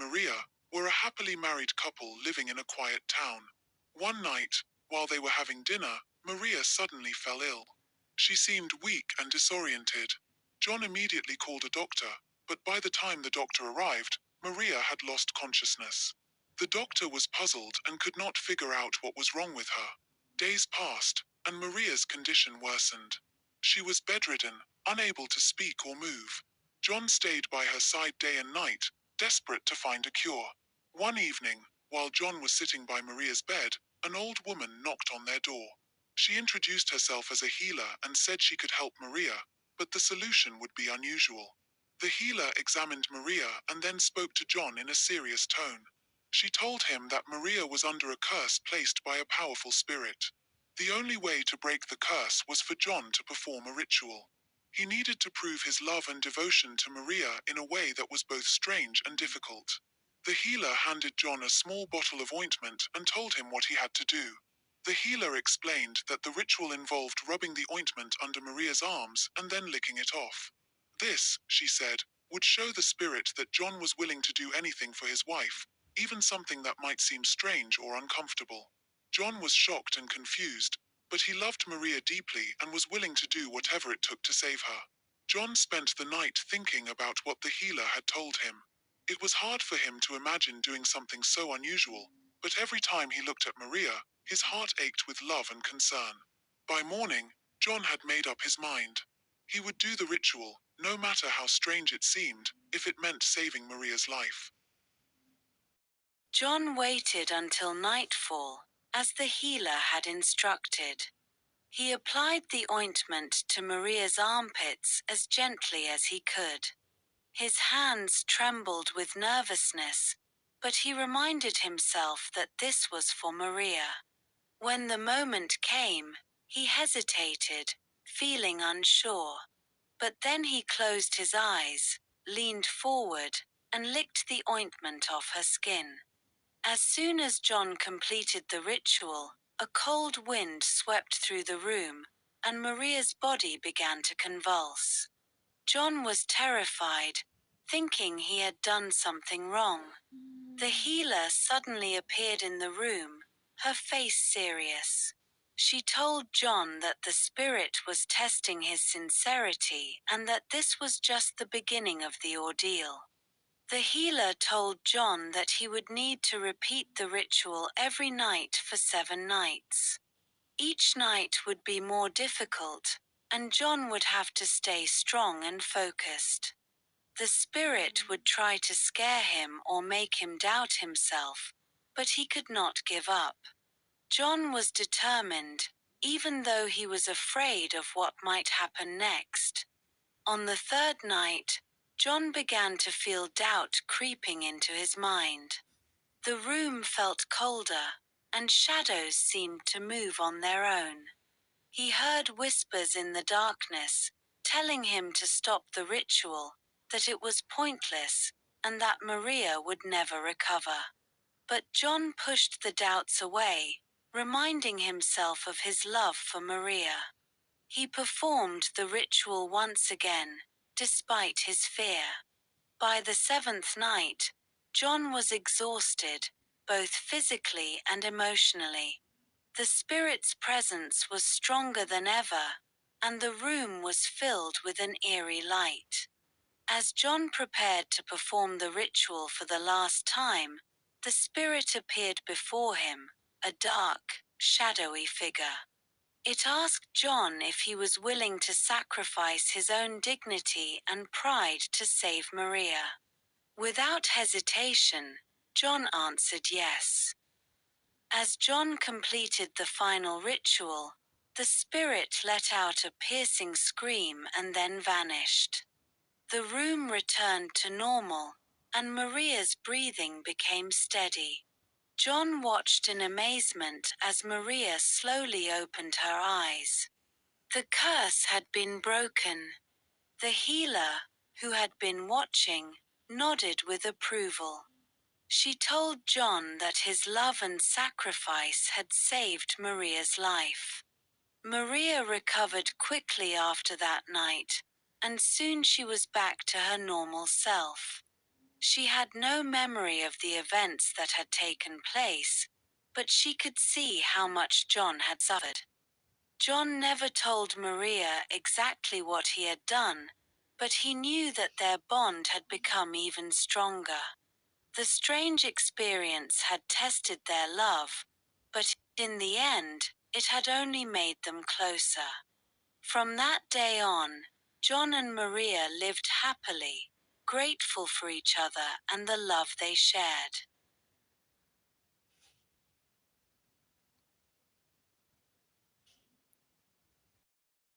Maria were a happily married couple living in a quiet town. One night, while they were having dinner, Maria suddenly fell ill. She seemed weak and disoriented. John immediately called a doctor, but by the time the doctor arrived, Maria had lost consciousness. The doctor was puzzled and could not figure out what was wrong with her. Days passed, and Maria's condition worsened. She was bedridden, unable to speak or move. John stayed by her side day and night, desperate to find a cure. One evening, while John was sitting by Maria's bed, an old woman knocked on their door. She introduced herself as a healer and said she could help Maria, but the solution would be unusual. The healer examined Maria and then spoke to John in a serious tone. She told him that Maria was under a curse placed by a powerful spirit. The only way to break the curse was for John to perform a ritual. He needed to prove his love and devotion to Maria in a way that was both strange and difficult. The healer handed John a small bottle of ointment and told him what he had to do. The healer explained that the ritual involved rubbing the ointment under Maria's arms and then licking it off. This, she said, would show the spirit that John was willing to do anything for his wife, even something that might seem strange or uncomfortable. John was shocked and confused, but he loved Maria deeply and was willing to do whatever it took to save her. John spent the night thinking about what the healer had told him. It was hard for him to imagine doing something so unusual, but every time he looked at Maria, his heart ached with love and concern. By morning, John had made up his mind. He would do the ritual, no matter how strange it seemed, if it meant saving Maria's life. John waited until nightfall, as the healer had instructed. He applied the ointment to Maria's armpits as gently as he could. His hands trembled with nervousness, but he reminded himself that this was for Maria. When the moment came, he hesitated, feeling unsure. But then he closed his eyes, leaned forward, and licked the ointment off her skin. As soon as John completed the ritual, a cold wind swept through the room, and Maria's body began to convulse. John was terrified, thinking he had done something wrong. The healer suddenly appeared in the room, her face serious. She told John that the spirit was testing his sincerity and that this was just the beginning of the ordeal. The healer told John that he would need to repeat the ritual every night for 7 nights. Each night would be more difficult, and John would have to stay strong and focused. The spirit would try to scare him or make him doubt himself, but he could not give up. John was determined, even though he was afraid of what might happen next. On the 3rd night, John began to feel doubt creeping into his mind. The room felt colder, and shadows seemed to move on their own. He heard whispers in the darkness, telling him to stop the ritual, that it was pointless, and that Maria would never recover. But John pushed the doubts away, reminding himself of his love for Maria. He performed the ritual once again, despite his fear. By the 7th night, John was exhausted, both physically and emotionally. The spirit's presence was stronger than ever, and the room was filled with an eerie light. As John prepared to perform the ritual for the last time, the spirit appeared before him, a dark, shadowy figure. It asked John if he was willing to sacrifice his own dignity and pride to save Maria. Without hesitation, John answered yes. As John completed the final ritual, the spirit let out a piercing scream and then vanished. The room returned to normal, and Maria's breathing became steady. John watched in amazement as Maria slowly opened her eyes. The curse had been broken. The healer, who had been watching, nodded with approval. She told John that his love and sacrifice had saved Maria's life. Maria recovered quickly after that night, and soon she was back to her normal self. She had no memory of the events that had taken place, but she could see how much John had suffered. John never told Maria exactly what he had done, but he knew that their bond had become even stronger. The strange experience had tested their love, but in the end, it had only made them closer. From that day on, John and Maria lived happily, grateful for each other and the love they shared.